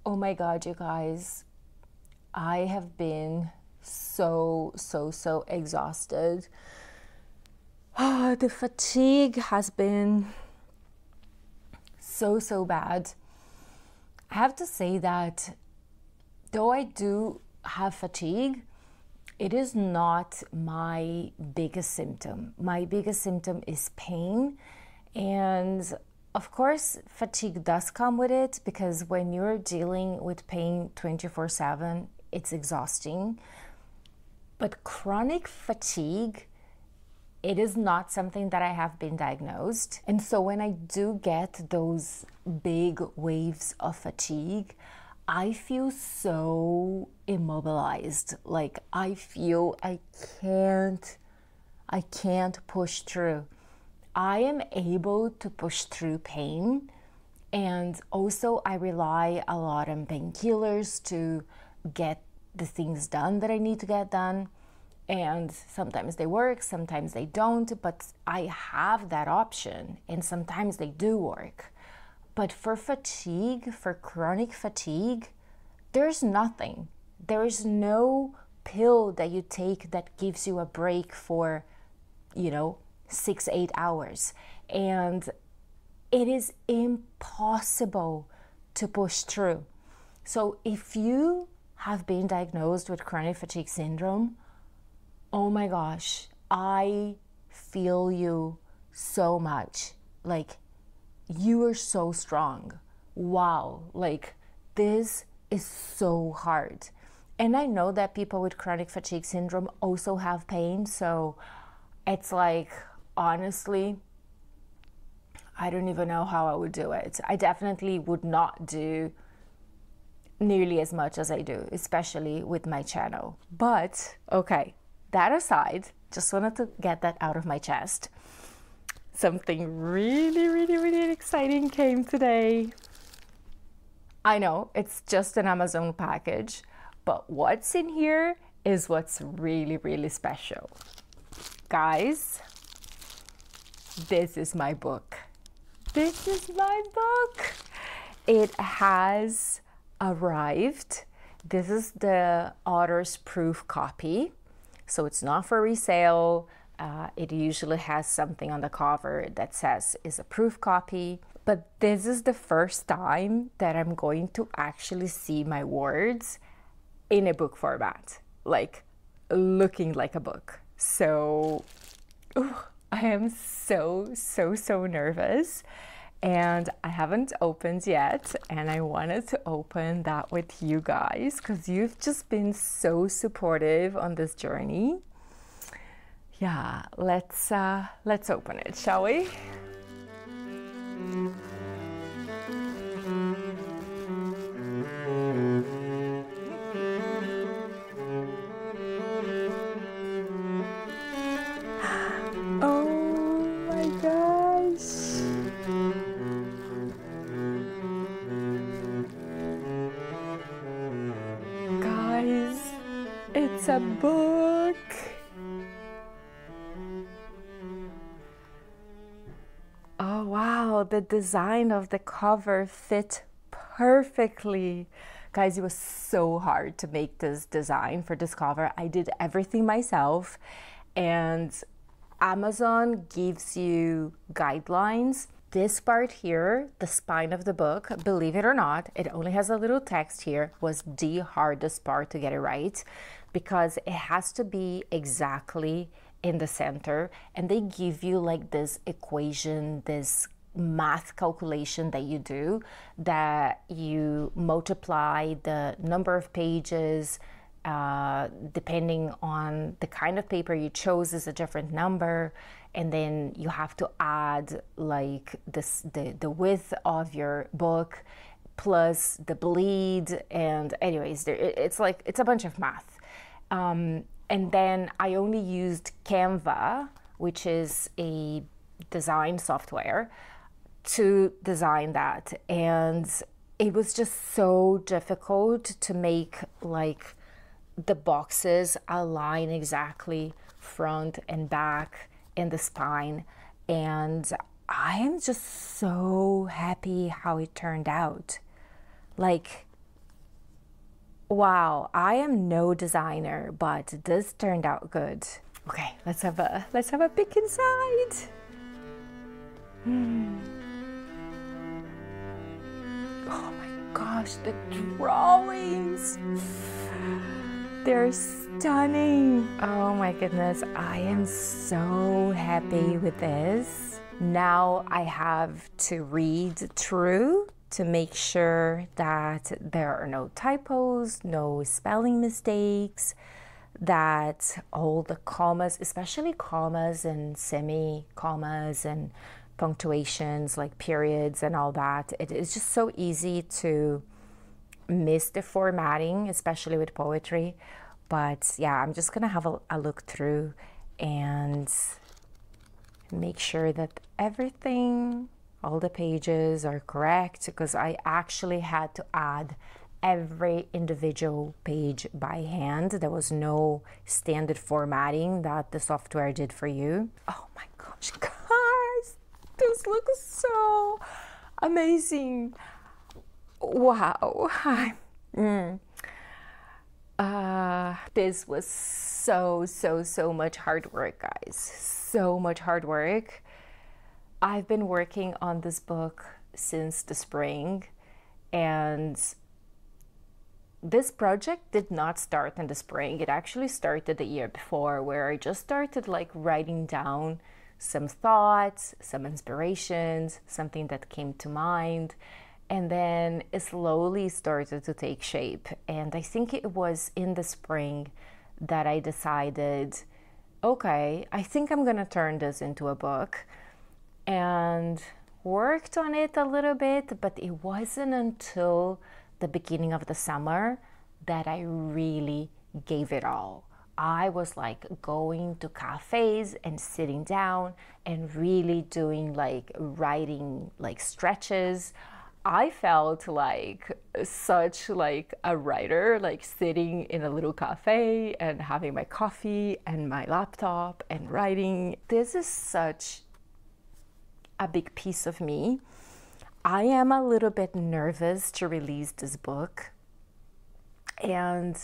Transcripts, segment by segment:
Oh my God, you guys, I have been so exhausted. The fatigue has been so bad. I have to say that though I do have fatigue, it is not my biggest symptom. My biggest symptom is pain. And of course, fatigue does come with it, because when you're dealing with pain 24/7, it's exhausting. But chronic fatigue, it is not something that I have been diagnosed. And so when I do get those big waves of fatigue, I feel so immobilized. Like I feel I can't push through. I am able to push through pain, and also I rely a lot on painkillers to get the things done that I need to get done. And sometimes they work, sometimes they don't, but I have that option, and sometimes they do work. But for fatigue, for chronic fatigue, there's nothing. There is no pill that you take that gives you a break for, 6-8 hours. And it is impossible to push through. So if you have been diagnosed with chronic fatigue syndrome, oh my gosh, I feel you so much. Like, you are so strong. Wow, like this is so hard. And I know that people with chronic fatigue syndrome also have pain, so it's like, honestly, I don't even know how I would do it. I definitely would not do nearly as much as I do, especially with my channel. But okay, that aside, just wanted to get that out of my chest. Something really exciting came today. I know it's just an Amazon package, but what's in here is what's really special. Guys, this is my book. This is my book. It has arrived. This is the author's proof copy. So it's not for resale. It usually has something on the cover that says is a proof copy. But this is the first time that I'm going to actually see my words in a book format, like looking like a book. So I am so nervous, and I haven't opened yet, and I wanted to open that with you guys because you've just been so supportive on this journey. Yeah, let's open it, shall we? Oh my gosh. Guys, it's a book. Oh wow, the design of the cover fit perfectly. Guys, it was so hard to make this design for this cover. I did everything myself, and Amazon gives you guidelines. This part here, the spine of the book, believe it or not, it only has a little text here, was the hardest part to get it right, because it has to be exactly in the center, and they give you like this equation, this math calculation that you do, that you multiply the number of pages, depending on the kind of paper you chose is a different number, and then you have to add like this the width of your book plus the bleed, and anyways, it's like it's a bunch of math. And then I only used Canva, which is a design software, to design that. And it was just so difficult to make like the boxes align exactly front and back and the spine. And I am just so happy how it turned out. Like, Wow, I am no designer, but this turned out good. Okay, let's have a peek inside. Oh my gosh, the drawings. They're stunning. Oh my goodness, I am so happy with this. Now I have to read through to make sure that there are no typos, no spelling mistakes, that all the commas, especially commas and semi-commas and punctuations like periods and all that, it is just so easy to miss the formatting, especially with poetry. But yeah, I'm just gonna have a look through and make sure that everything, all the pages are correct, because I actually had to add every individual page by hand. There was no standard formatting that the software did for you. Oh my gosh, guys, this looks so amazing. Wow. This was so much hard work, guys. So much hard work. I've been working on this book since the spring, and this project did not start in the spring. It actually started the year before, where I just started like writing down some thoughts, some inspirations, something that came to mind, and then it slowly started to take shape. And I think it was in the spring that I decided, okay, I think I'm gonna turn this into a book, and worked on it a little bit, but it wasn't until the beginning of the summer that I really gave it all. I was like going to cafes and sitting down and really doing like writing like stretches. I felt like such like a writer, like sitting in a little cafe and having my coffee and my laptop and writing. This is such a big piece of me. I am a little bit nervous to release this book, and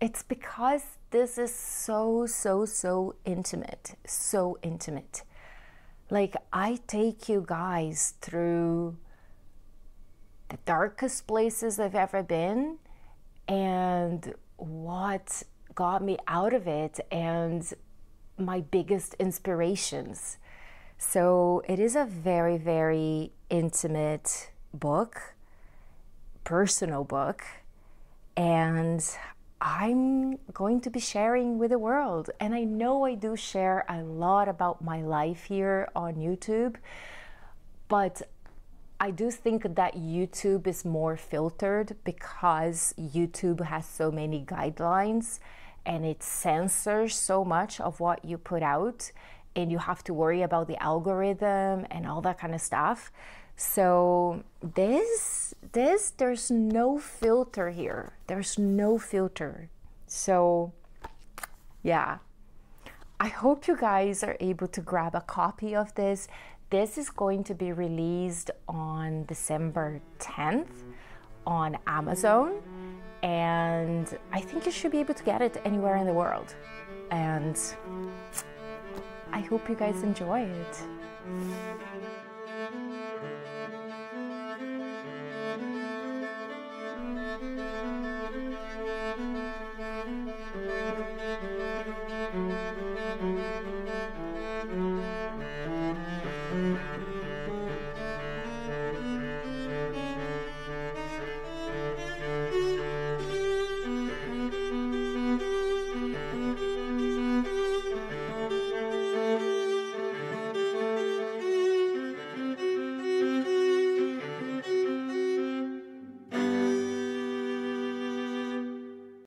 it's because this is so intimate, so intimate. Like, I take you guys through the darkest places I've ever been and what got me out of it and my biggest inspirations. So it is a very intimate book, personal book, and I'm going to be sharing with the world. And I know I do share a lot about my life here on YouTube, but I do think that YouTube is more filtered because YouTube has so many guidelines and it censors so much of what you put out, and you have to worry about the algorithm and all that kind of stuff. So there's no filter here. There's no filter. So yeah, I hope you guys are able to grab a copy of this. This is going to be released on December 10th on Amazon, and I think you should be able to get it anywhere in the world. And I hope you guys enjoy it.